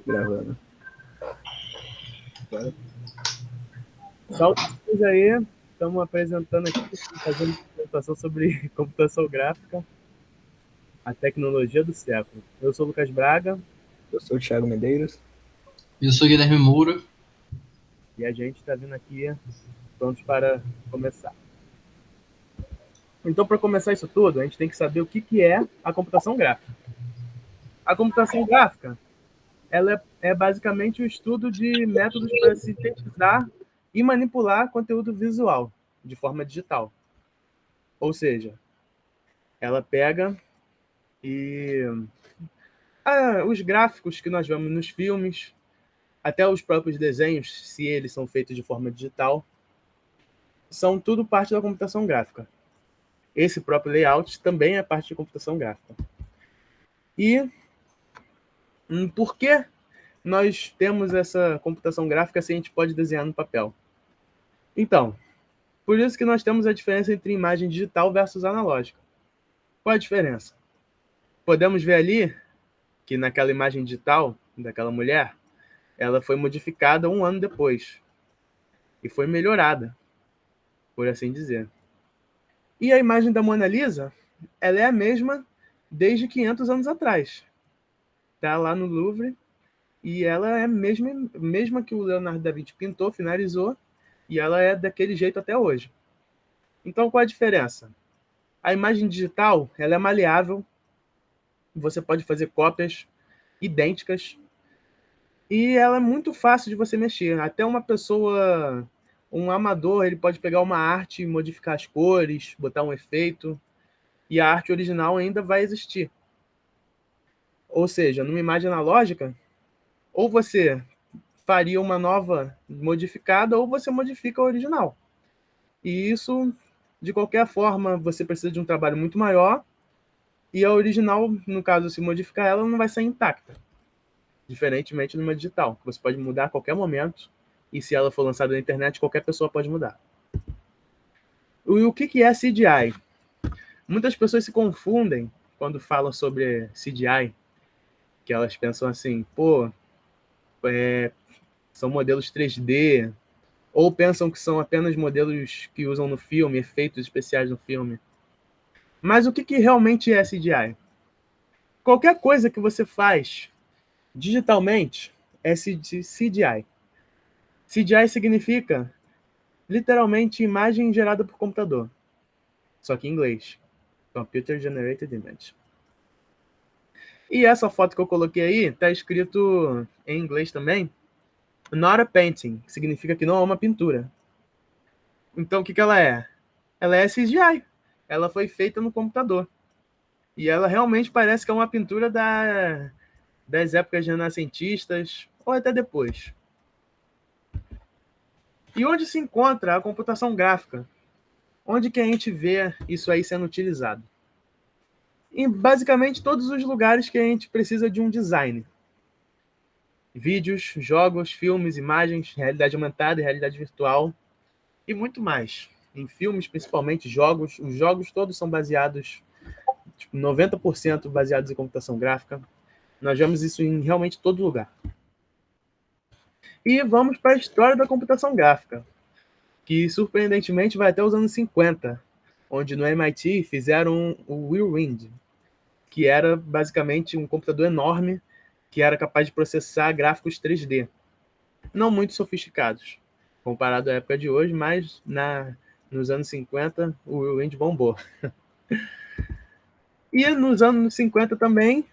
Gravando. Saudações aí, estamos apresentando aqui, fazendo uma apresentação sobre computação gráfica, a tecnologia do século. Eu sou o Lucas Braga Eu sou o Thiago Medeiros. Eu sou Guilherme Moura. e a gente está vindo aqui prontos para começar. Então, para começar isso tudo, a gente tem que saber o que é a computação gráfica. A computação gráfica, ela é basicamente o estudo de métodos para sintetizar e manipular conteúdo visual de forma digital. Ou seja, ela pega e os gráficos que nós vemos nos filmes, até os próprios desenhos, se eles são feitos de forma digital, são tudo parte da computação gráfica. Esse próprio layout também é parte de computação gráfica. E por que nós temos essa computação gráfica se a gente pode desenhar no papel? Então, por isso que nós temos a diferença entre imagem digital versus analógica. Qual a diferença? Podemos ver ali que naquela imagem digital daquela mulher, ela foi modificada 1 ano depois e foi melhorada, por assim dizer. E a imagem da Mona Lisa, ela é a mesma desde 500 anos atrás. Está lá no Louvre e ela é a mesma que o Leonardo da Vinci pintou, finalizou, e ela é daquele jeito até hoje. Então, qual a diferença? A imagem digital, ela é maleável, você pode fazer cópias idênticas e ela é muito fácil de você mexer. Até uma pessoa, um amador, ele pode pegar uma arte e modificar as cores, botar um efeito, e a arte original ainda vai existir. Ou seja, numa imagem analógica, ou você faria uma nova modificada, ou você modifica a original. E isso, de qualquer forma, você precisa de um trabalho muito maior, e a original, no caso, se modificar ela, não vai ser intacta. Diferentemente numa digital, você pode mudar a qualquer momento, e se ela for lançada na internet, qualquer pessoa pode mudar. E o que é CGI? Muitas pessoas se confundem quando falam sobre CGI, que elas pensam assim, são modelos 3D, ou pensam que são apenas modelos que usam no filme, efeitos especiais no filme. Mas o que realmente é CGI? Qualquer coisa que você faz digitalmente é CGI. CGI significa, literalmente, imagem gerada por computador. Só que em inglês. Computer Generated Image. E essa foto que eu coloquei aí, está escrito em inglês também, not a painting, que significa que não é uma pintura. Então, o que ela é? Ela é CGI. Ela foi feita no computador. E ela realmente parece que é uma pintura das épocas renascentistas, ou até depois. E onde se encontra a computação gráfica? Onde que a gente vê isso aí sendo utilizado? Em basicamente todos os lugares que a gente precisa de um design. Vídeos, jogos, filmes, imagens, realidade aumentada e realidade virtual e muito mais. Em filmes, principalmente jogos, os jogos todos são baseados, 90% baseados em computação gráfica. Nós vemos isso em realmente todo lugar. E vamos para a história da computação gráfica, que surpreendentemente vai até os anos 50, onde no MIT fizeram o Whirlwind, que era basicamente um computador enorme que era capaz de processar gráficos 3D. Não muito sofisticados, comparado à época de hoje, mas nos anos 50 o Whirlwind bombou. E nos anos 50 também,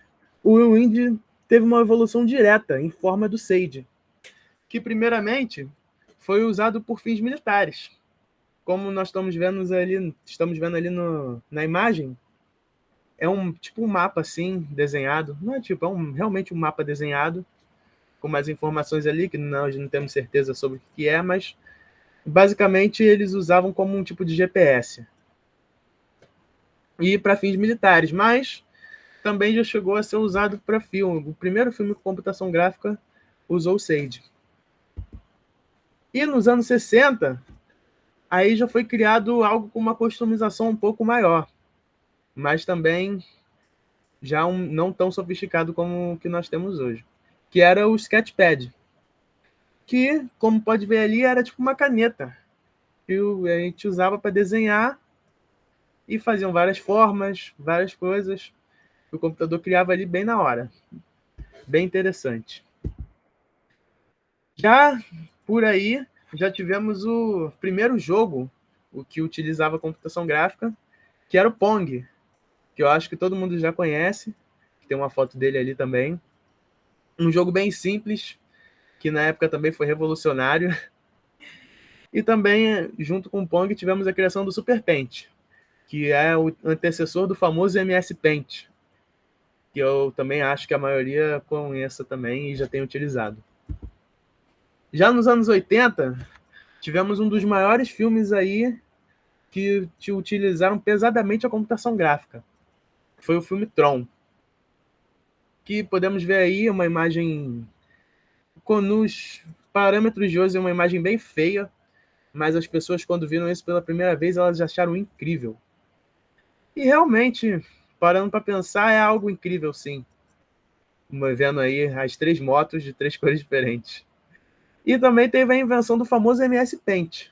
o Whirlwind teve uma evolução direta em forma do Sage, que primeiramente foi usado por fins militares. Como nós estamos vendo ali na imagem, é tipo um mapa assim, desenhado. Não é tipo, realmente um mapa desenhado, com mais informações ali, que nós não temos certeza sobre o que é, mas basicamente eles usavam como um tipo de GPS. E para fins militares, mas também já chegou a ser usado para filme. O primeiro filme com computação gráfica usou o Sage. E nos anos 60, aí já foi criado algo com uma customização um pouco maior, mas também já não tão sofisticado como o que nós temos hoje, que era o Sketchpad, que, como pode ver ali, era tipo uma caneta, que a gente usava para desenhar e faziam várias formas, várias coisas que o computador criava ali bem na hora. Bem interessante. Já por aí, já tivemos o primeiro jogo, o que utilizava computação gráfica, que era o Pong, que eu acho que todo mundo já conhece, tem uma foto dele ali também. Um jogo bem simples, que na época também foi revolucionário. E também, junto com o Pong, tivemos a criação do Super Paint, que é o antecessor do famoso MS Paint, que eu também acho que a maioria conheça também e já tem utilizado. Já nos anos 80, tivemos um dos maiores filmes aí que utilizaram pesadamente a computação gráfica. Foi o filme Tron, que podemos ver aí uma imagem com nos parâmetros de hoje, é uma imagem bem feia, mas as pessoas, quando viram isso pela primeira vez, elas acharam incrível. E realmente, parando para pensar, é algo incrível, sim. Vendo aí as 3 motos de 3 cores diferentes. E também teve a invenção do famoso MS Paint,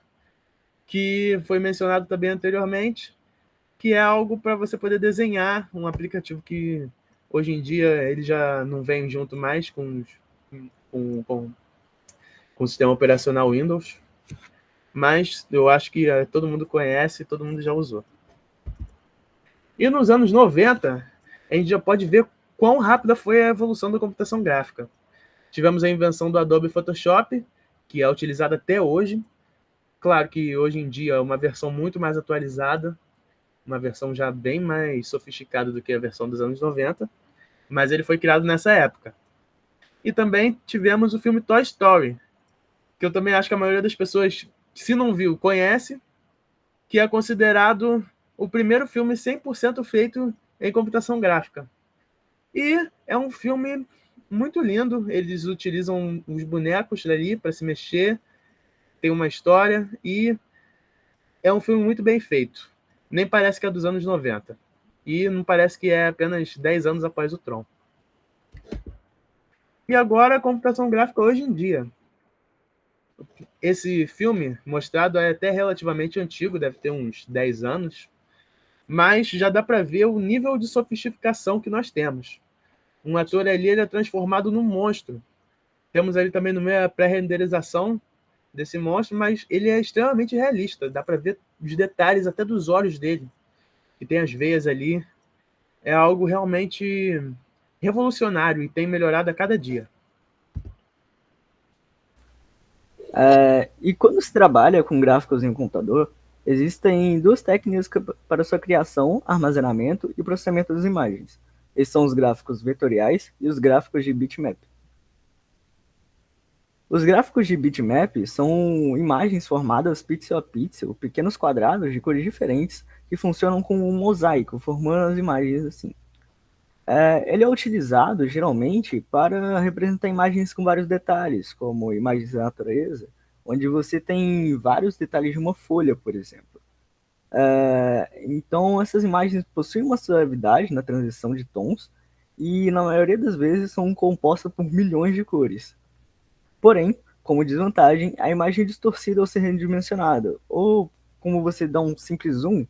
que foi mencionado também anteriormente, que é algo para você poder desenhar, um aplicativo que hoje em dia ele já não vem junto mais com o sistema operacional Windows, mas eu acho que todo mundo conhece, todo mundo já usou. E nos anos 90, a gente já pode ver quão rápida foi a evolução da computação gráfica. Tivemos a invenção do Adobe Photoshop, que é utilizado até hoje. Claro que hoje em dia é uma versão muito mais atualizada, uma versão já bem mais sofisticada do que a versão dos anos 90, mas ele foi criado nessa época. E também tivemos o filme Toy Story, que eu também acho que a maioria das pessoas, se não viu, conhece, que é considerado o primeiro filme 100% feito em computação gráfica. E é um filme muito lindo, eles utilizam os bonecos ali para se mexer, tem uma história e é um filme muito bem feito. Nem parece que é dos anos 90. E não parece que é apenas 10 anos após o Tron. E agora a computação gráfica hoje em dia. Esse filme mostrado é até relativamente antigo, deve ter uns 10 anos, mas já dá para ver o nível de sofisticação que nós temos. Um ator ali ele é transformado num monstro. Temos ali também no meio a pré-renderização desse monstro, mas ele é extremamente realista. Dá para ver os detalhes até dos olhos dele, que tem as veias ali. É algo realmente revolucionário e tem melhorado a cada dia. E quando se trabalha com gráficos em um computador, existem 2 técnicas para sua criação, armazenamento e processamento das imagens. Esses são os gráficos vetoriais e os gráficos de bitmap. Os gráficos de bitmap são imagens formadas pixel a pixel, pequenos quadrados de cores diferentes que funcionam como um mosaico, formando as imagens assim. Ele é utilizado geralmente para representar imagens com vários detalhes, como imagens da natureza, onde você tem vários detalhes de uma folha, por exemplo. Então, essas imagens possuem uma suavidade na transição de tons e, na maioria das vezes, são compostas por milhões de cores. Porém, como desvantagem, a imagem é distorcida ao ser redimensionada, ou como você dá um simples zoom,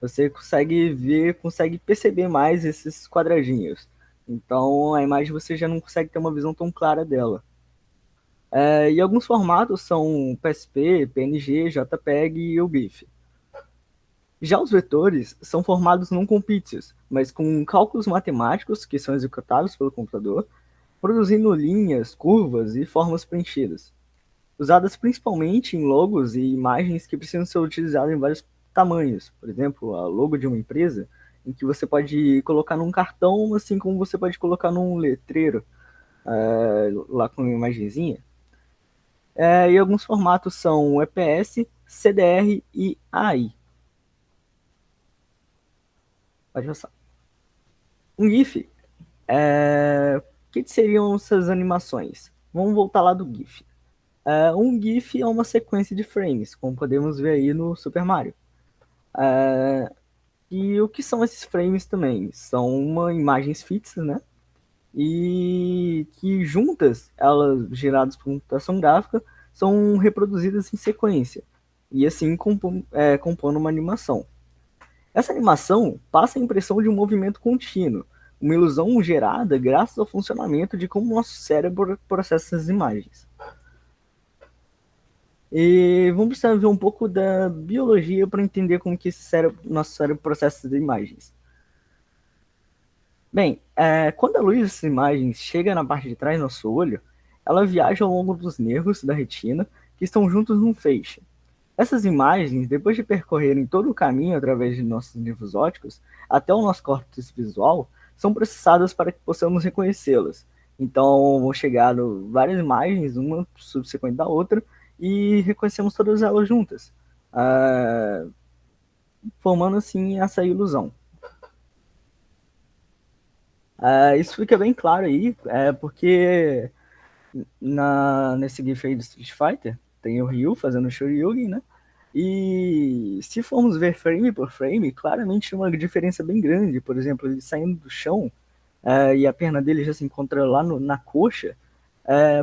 você consegue ver, consegue perceber mais esses quadradinhos. Então a imagem você já não consegue ter uma visão tão clara dela. E alguns formatos são PSP, PNG, JPEG e o GIF. Já os vetores são formados não com pixels, mas com cálculos matemáticos que são executados pelo computador, produzindo linhas, curvas e formas preenchidas, usadas principalmente em logos e imagens que precisam ser utilizadas em vários tamanhos. Por exemplo, a logo de uma empresa, em que você pode colocar num cartão, assim como você pode colocar num letreiro, lá com uma imagenzinha. E alguns formatos são EPS, CDR e AI. Pode passar. Um GIF. O que seriam essas animações? Vamos voltar lá do GIF. Um GIF é uma sequência de frames, como podemos ver aí no Super Mario. E o que são esses frames também? São imagens fixas, né? e que juntas, elas geradas por computação gráfica, são reproduzidas em sequência, e assim compondo uma animação. Essa animação passa a impressão de um movimento contínuo, uma ilusão gerada graças ao funcionamento de como nosso cérebro processa essas imagens. E vamos precisar ver um pouco da biologia para entender como que nosso cérebro processa as imagens. Bem, quando a luz dessas imagens chega na parte de trás do nosso olho, ela viaja ao longo dos nervos da retina que estão juntos num feixe. Essas imagens, depois de percorrerem todo o caminho através de nossos nervos ópticos até o nosso córtex visual, são processadas para que possamos reconhecê-las. Então, vão chegar várias imagens, uma subsequente da outra, e reconhecemos todas elas juntas, formando assim essa ilusão. Isso fica bem claro aí, porque nesse GIF aí do Street Fighter, tem o Ryu fazendo o Shoryuken, né? E se formos ver frame por frame, claramente tem uma diferença bem grande. Por exemplo, ele saindo do chão e a perna dele já se encontra lá na coxa.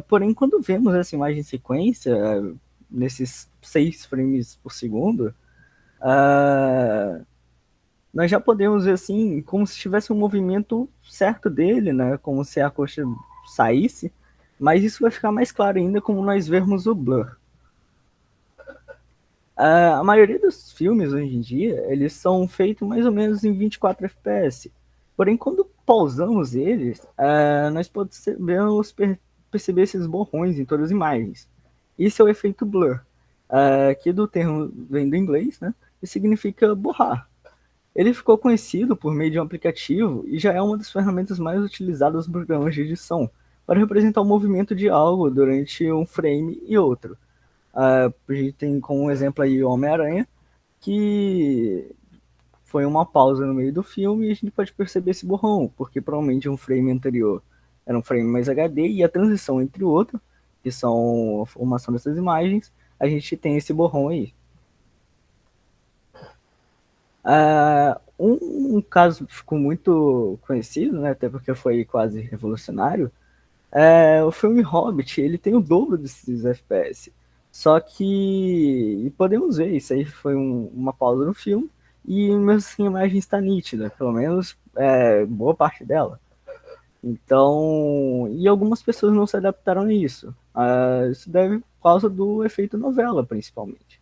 Porém, quando vemos essa imagem em sequência, nesses 6 frames por segundo, nós já podemos ver assim, como se tivesse um movimento certo dele, né? Como se a coxa saísse. Mas isso vai ficar mais claro ainda como nós vermos o blur. A maioria dos filmes hoje em dia, eles são feitos mais ou menos em 24 FPS. Porém, quando pausamos eles, nós podemos perceber esses borrões em todas as imagens. Isso é o efeito blur, que do termo vem do inglês, né? E significa borrar. Ele ficou conhecido por meio de um aplicativo e já é uma das ferramentas mais utilizadas nos programas de edição para representar o movimento de algo durante um frame e outro. A gente tem como exemplo aí o Homem-Aranha, que foi uma pausa no meio do filme e a gente pode perceber esse borrão, porque provavelmente um frame anterior era um frame mais HD e a transição entre o outro, que são a formação dessas imagens, a gente tem esse borrão aí. Um caso que ficou muito conhecido, né, até porque foi quase revolucionário, o filme Hobbit. Ele tem o dobro desses FPS. Só que podemos ver, isso aí foi uma pausa no filme, e mesmo assim a imagem está nítida, pelo menos boa parte dela. Então, e algumas pessoas não se adaptaram a isso. Isso deve por causa do efeito novela, principalmente.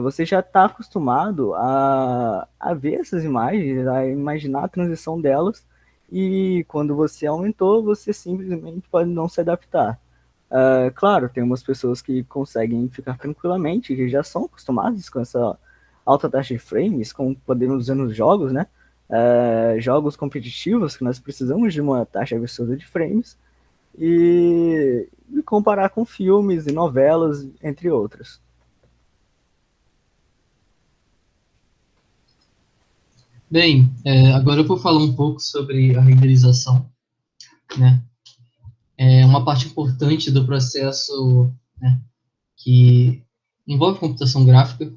Você já está acostumado a ver essas imagens, a imaginar a transição delas, e quando você aumentou, você simplesmente pode não se adaptar. Claro, tem umas pessoas que conseguem ficar tranquilamente, que já são acostumadas com essa alta taxa de frames, como podemos ver nos jogos, né? Jogos competitivos, que nós precisamos de uma taxa absurda de frames, e comparar com filmes e novelas, entre outros. Bem, agora eu vou falar um pouco sobre a renderização, né? É uma parte importante do processo, né, que envolve computação gráfica.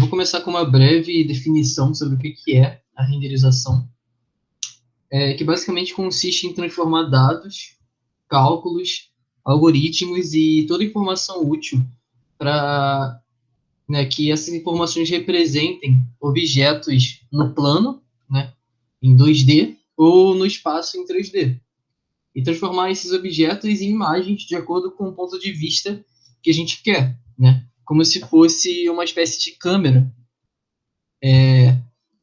Vou começar com uma breve definição sobre o que é a renderização, que basicamente consiste em transformar dados, cálculos, algoritmos e toda informação útil para, né, que essas informações representem objetos no plano, né, em 2D, ou no espaço em 3D. E transformar esses objetos em imagens de acordo com o ponto de vista que a gente quer, né? Como se fosse uma espécie de câmera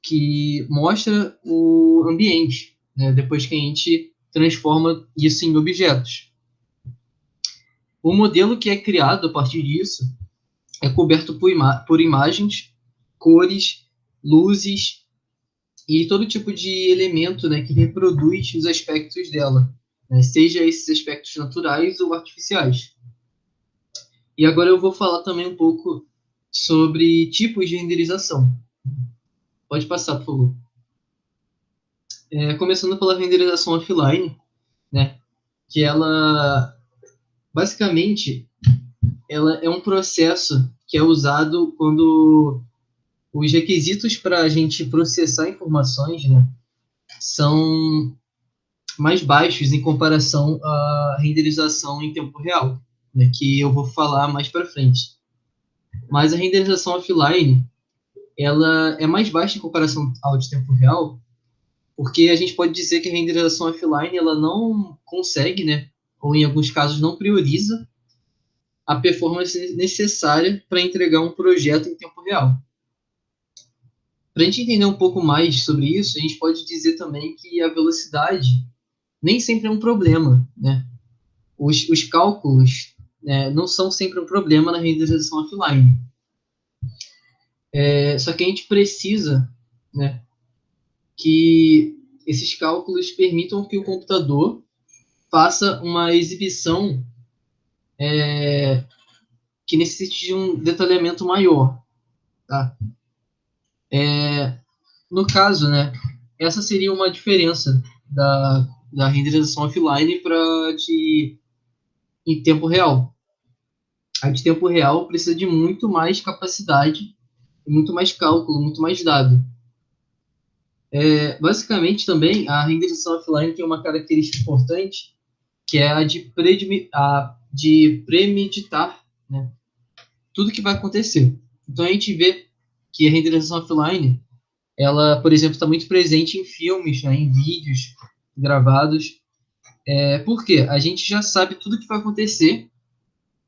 que mostra o ambiente, né, depois que a gente transforma isso em objetos. O modelo que é criado a partir disso é coberto por imagens, cores, luzes e todo tipo de elemento, né, que reproduz os aspectos dela, né, seja esses aspectos naturais ou artificiais. E agora eu vou falar também um pouco sobre tipos de renderização. Pode passar, por favor. Começando pela renderização offline, né, que ela, basicamente, ela é um processo que é usado quando os requisitos para a gente processar informações, né, são mais baixos em comparação à renderização em tempo real, né, que eu vou falar mais para frente. Mas a renderização offline, ela é mais baixa em comparação ao de tempo real, porque a gente pode dizer que a renderização offline ela não consegue, né, ou em alguns casos não prioriza a performance necessária para entregar um projeto em tempo real. Para a gente entender um pouco mais sobre isso, a gente pode dizer também que a velocidade nem sempre é um problema, né? Os cálculos, né, não são sempre um problema na renderização offline. Só que a gente precisa, né, que esses cálculos permitam que o computador faça uma exibição que necessite de um detalhamento maior. Tá? No caso, né, essa seria uma diferença da renderização offline para de em tempo real. A de tempo real precisa de muito mais capacidade, muito mais cálculo, muito mais dado. Basicamente, também, a renderização offline tem uma característica importante, que é a de premeditar, né, tudo que vai acontecer. Então, a gente vê que a renderização offline, ela, por exemplo, está muito presente em filmes, né, em vídeos gravados. Por quê? A gente já sabe tudo que vai acontecer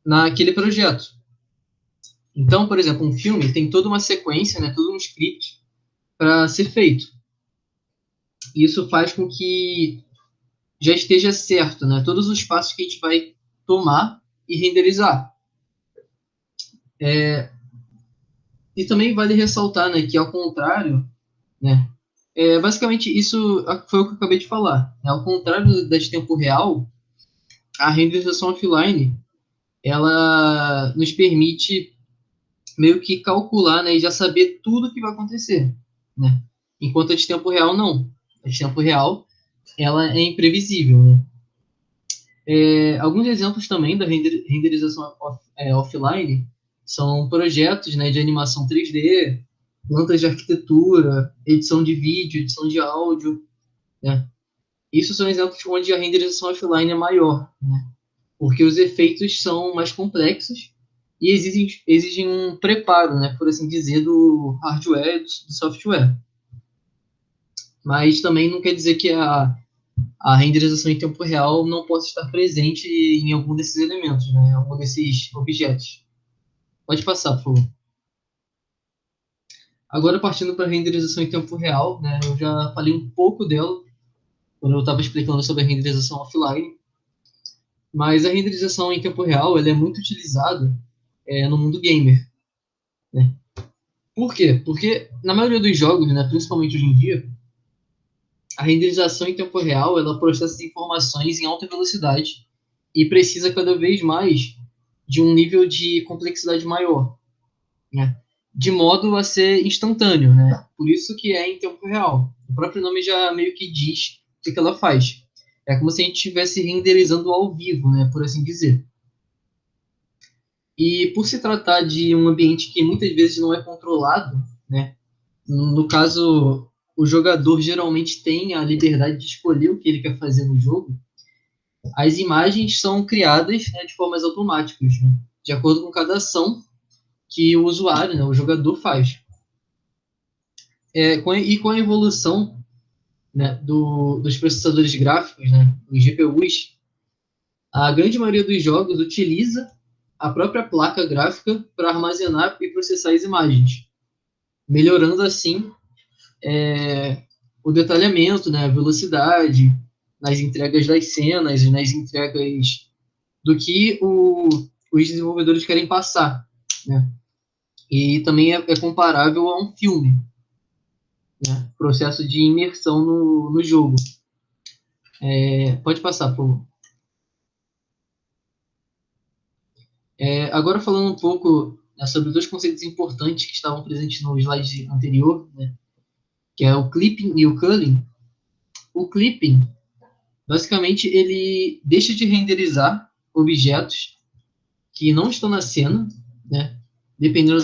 naquele projeto. Então, por exemplo, um filme tem toda uma sequência, né, todo um script para ser feito. Isso faz com que já esteja certo, né, todos os passos que a gente vai tomar e renderizar. E também vale ressaltar, né, que ao contrário, né, basicamente isso foi o que eu acabei de falar. Né, ao contrário da de tempo real, a renderização offline ela nos permite meio que calcular, né, e já saber tudo o que vai acontecer, né? Enquanto a de tempo real não. A de tempo real ela é imprevisível, né? Alguns exemplos também da renderização offline são projetos, né, de animação 3D, plantas de arquitetura, edição de vídeo, edição de áudio, né? Isso são exemplos onde a renderização offline é maior, né? Porque os efeitos são mais complexos e exigem um preparo, né, por assim dizer, do hardware e do software. Mas também não quer dizer que a renderização em tempo real não possa estar presente em algum desses elementos, né, em algum desses objetos. Pode passar, por favor. Agora, partindo para a renderização em tempo real, né, eu já falei um pouco dela quando eu estava explicando sobre a renderização offline, mas a renderização em tempo real ela é muito utilizada no mundo gamer. Né? Por quê? Porque na maioria dos jogos, né, principalmente hoje em dia, a renderização em tempo real ela processa informações em alta velocidade e precisa cada vez mais de um nível de complexidade maior, né? De modo a ser instantâneo, né? Por isso que é em tempo real. O próprio nome já meio que diz o que ela faz. É como se a gente estivesse renderizando ao vivo, né, por assim dizer. E por se tratar de um ambiente que muitas vezes não é controlado, né? No caso, o jogador geralmente tem a liberdade de escolher o que ele quer fazer no jogo. As imagens são criadas, né, de formas automáticas, né, de acordo com cada ação que o usuário, né, o jogador faz. E com a evolução, né, dos processadores gráficos, né, os GPUs, a grande maioria dos jogos utiliza a própria placa gráfica para armazenar e processar as imagens, melhorando assim o detalhamento, né, a velocidade nas entregas das cenas, nas entregas do que os desenvolvedores querem passar, né? E também é comparável a um filme, né? Processo de imersão no jogo. Pode passar, por favor. Agora falando um pouco, né, sobre dois conceitos importantes que estavam presentes no slide anterior, né, que é o clipping e o culling. O clipping, basicamente, ele deixa de renderizar objetos que não estão na cena, né, dependendo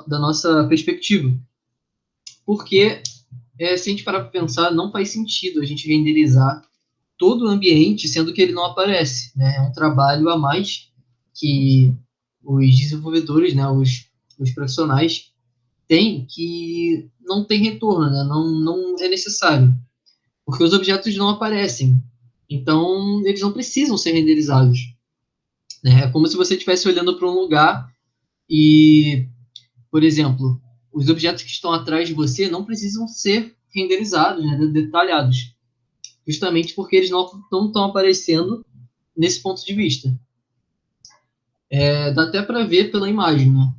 da nossa perspectiva. Porque, se a gente parar para pensar, não faz sentido a gente renderizar todo o ambiente, sendo que ele não aparece, né? É um trabalho a mais que os desenvolvedores, né, os profissionais têm, que não tem retorno, né? Não é necessário, porque os objetos não aparecem, então eles não precisam ser renderizados, né? É como se você estivesse olhando para um lugar e, por exemplo, os objetos que estão atrás de você não precisam ser renderizados, né, detalhados, justamente porque eles não estão aparecendo nesse ponto de vista. Dá até para ver pela imagem, né,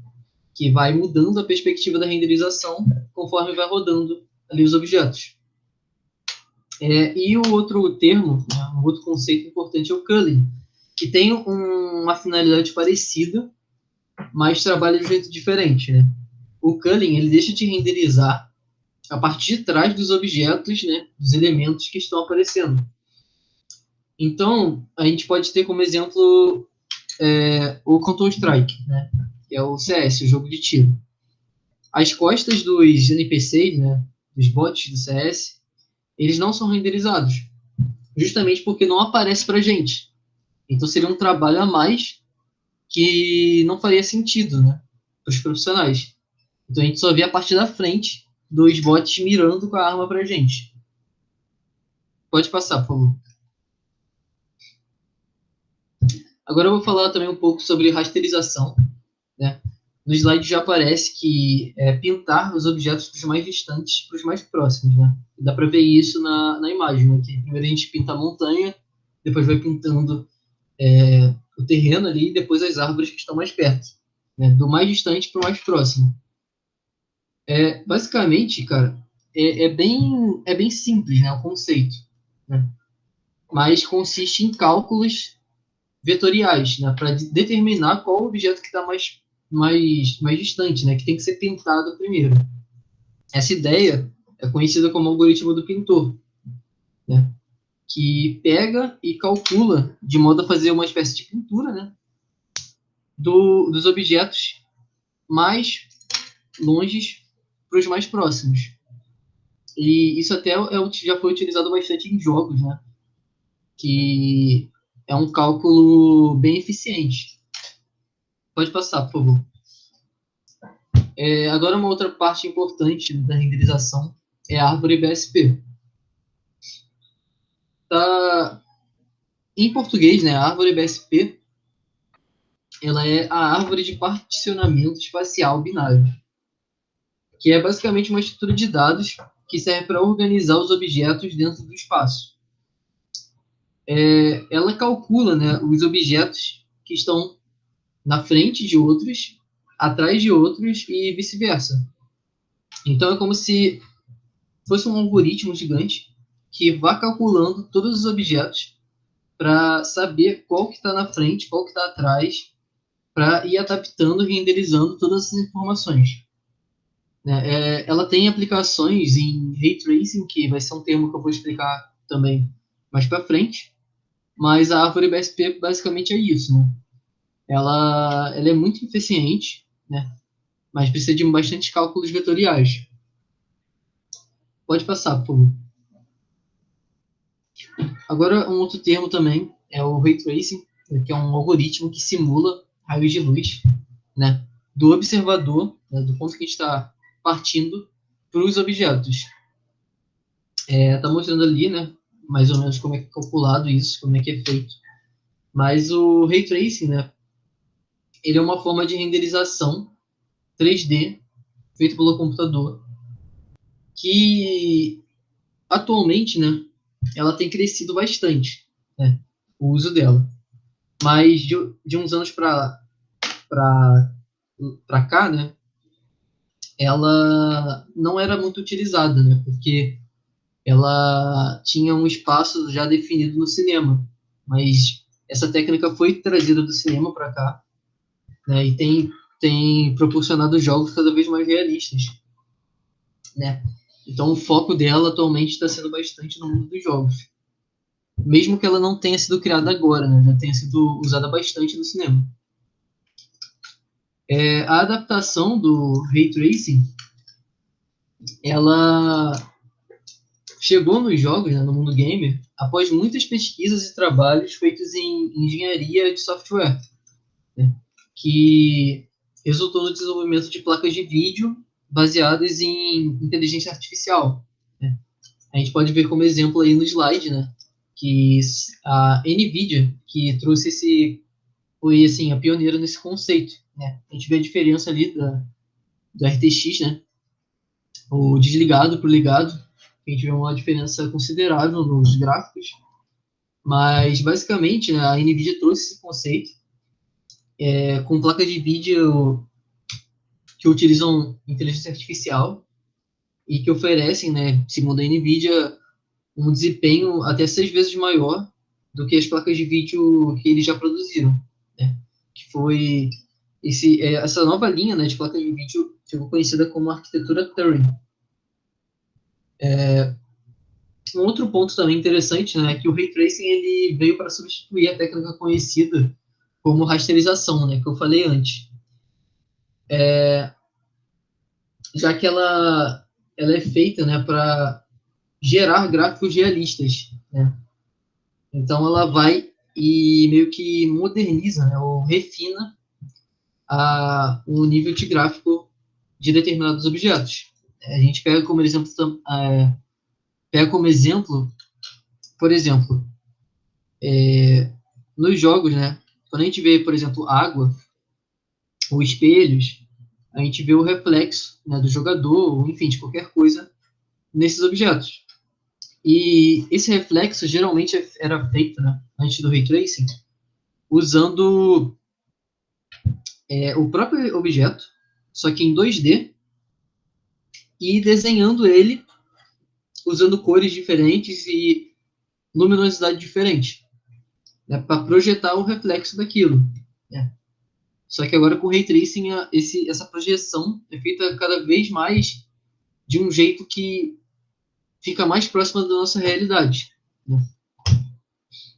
que vai mudando a perspectiva da renderização conforme vai rodando ali os objetos. E o outro termo, né, um outro conceito importante é o culling, que tem uma finalidade parecida, mas trabalha de um jeito diferente, né? O culling, ele deixa de renderizar a partir de trás dos objetos, né, dos elementos que estão aparecendo. Então, a gente pode ter como exemplo o Counter-Strike, né, que é o CS, o jogo de tiro. As costas dos NPCs, né, dos bots do CS, eles não são renderizados, justamente porque não aparece pra gente. Então seria um trabalho a mais que não faria sentido, né, para os profissionais. Então a gente só vê a parte da frente dos bots mirando com a arma pra gente. Pode passar, por favor. Agora eu vou falar também um pouco sobre rasterização, né? No slide já aparece que pintar os objetos dos mais distantes para os mais próximos, né? Dá para ver isso na imagem, né? Que primeiro a gente pinta a montanha, depois vai pintando o terreno ali, e depois as árvores que estão mais perto, né? Do mais distante para o mais próximo. Basicamente, cara, é bem simples, né? O conceito, né? Mas consiste em cálculos vetoriais, né, para determinar qual objeto que está mais distante, né, que tem que ser pintado primeiro. Essa ideia é conhecida como algoritmo do pintor, né, que pega e calcula de modo a fazer uma espécie de pintura, né, dos objetos mais longes para os mais próximos. E isso até já foi utilizado bastante em jogos, né, que é um cálculo bem eficiente. Pode passar, por favor. Agora, uma outra parte importante da renderização é a árvore BSP. Em português, né, a árvore BSP ela é a árvore de particionamento espacial binário, que é basicamente uma estrutura de dados que serve para organizar os objetos dentro do espaço. Ela calcula, né, os objetos que estão na frente de outros, atrás de outros e vice-versa. Então é como se fosse um algoritmo gigante que vá calculando todos os objetos para saber qual que está na frente, qual que está atrás, para ir adaptando e renderizando todas essas informações. Ela tem aplicações em Ray Tracing, que vai ser um termo que eu vou explicar também mais para frente, mas a árvore BSP basicamente é isso, né? Ela é muito eficiente, né? Mas precisa de bastante cálculos vetoriais. Pode passar, por favor. Agora, um outro termo também é o Ray Tracing, que é um algoritmo que simula raios de luz, né, do observador, né, do ponto que a gente está partindo, para os objetos. Está mostrando ali, né, mais ou menos como é calculado isso, como é que é feito. Mas o Ray Tracing, né, ele é uma forma de renderização 3D feito pelo computador, que atualmente, né, ela tem crescido bastante, né, o uso dela. Mas de uns anos para cá, né, ela não era muito utilizada, né, porque ela tinha um espaço já definido no cinema. Mas essa técnica foi trazida do cinema para cá, né, e tem proporcionado jogos cada vez mais realistas, né? Então o foco dela atualmente está sendo bastante no mundo dos jogos, mesmo que ela não tenha sido criada agora, né? Já tenha sido usada bastante no cinema. A adaptação do Ray Tracing, ela chegou nos jogos, né, no mundo gamer, após muitas pesquisas e trabalhos feitos em engenharia de software, né, que resultou no desenvolvimento de placas de vídeo baseadas em inteligência artificial, né. A gente pode ver como exemplo aí no slide, né, que a NVIDIA, que trouxe foi assim, a pioneira nesse conceito, né. A gente vê a diferença ali do RTX, né, o desligado para o ligado, a gente vê uma diferença considerável nos gráficos, mas basicamente, né, a NVIDIA trouxe esse conceito com placas de vídeo que utilizam inteligência artificial e que oferecem, né, segundo a NVIDIA, um desempenho até 6 vezes maior do que as placas de vídeo que eles já produziram, né? Que foi essa nova linha, né, de placas de vídeo ficou conhecida como arquitetura Turing. Um outro ponto também interessante, né, é que o Ray Tracing ele veio para substituir a técnica conhecida como rasterização, né, que eu falei antes. Já que ela é feita, né, para gerar gráficos realistas, né? Então ela vai e meio que moderniza, né, ou refina o nível de gráfico de determinados objetos. A gente pega como exemplo, por exemplo, nos jogos, né, quando a gente vê, por exemplo, água ou espelhos, a gente vê o reflexo, né, do jogador, ou enfim, de qualquer coisa nesses objetos. E esse reflexo geralmente era feito, né, antes do Ray Tracing, usando o próprio objeto, só que em 2D, e desenhando ele usando cores diferentes e luminosidade diferente, né, para projetar o reflexo daquilo, né. Só que agora com o Ray Tracing, essa projeção é feita cada vez mais de um jeito que fica mais próxima da nossa realidade, né.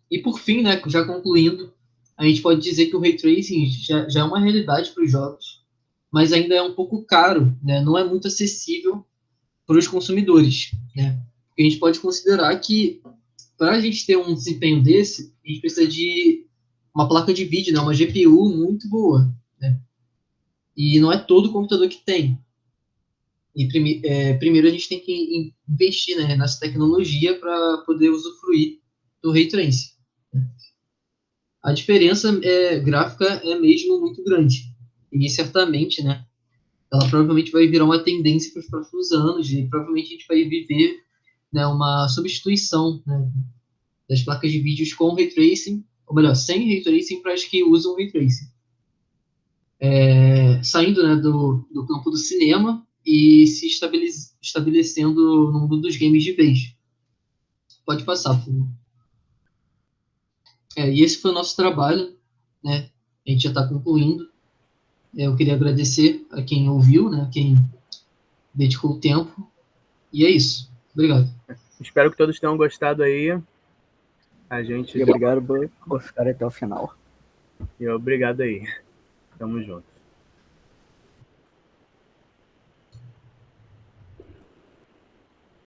E por fim, né, já concluindo, a gente pode dizer que o Ray Tracing já é uma realidade para os jogos, mas ainda é um pouco caro, né, não é muito acessível para os consumidores, né. A gente pode considerar que para a gente ter um desempenho desse, a gente precisa de uma placa de vídeo, né, uma GPU muito boa, né. E não é todo computador que tem. E primeiro a gente tem que investir, né, nessa tecnologia para poder usufruir do Ray Tracing. A diferença gráfica é mesmo muito grande. E certamente, né, ela provavelmente vai virar uma tendência para os próximos anos e provavelmente a gente vai viver, né, uma substituição, né, das placas de vídeos com Ray Tracing, ou melhor, sem Ray Tracing para as que usam Ray Tracing. Saindo, né, do campo do cinema e se estabelecendo no mundo dos games de vez. Pode passar, por favor. E esse foi o nosso trabalho, né? A gente já está concluindo. Eu queria agradecer a quem ouviu, né? Quem dedicou o tempo. E é isso. Obrigado. Espero que todos tenham gostado aí. A gente. E obrigado por ficar até o final. E obrigado aí. Tamo junto.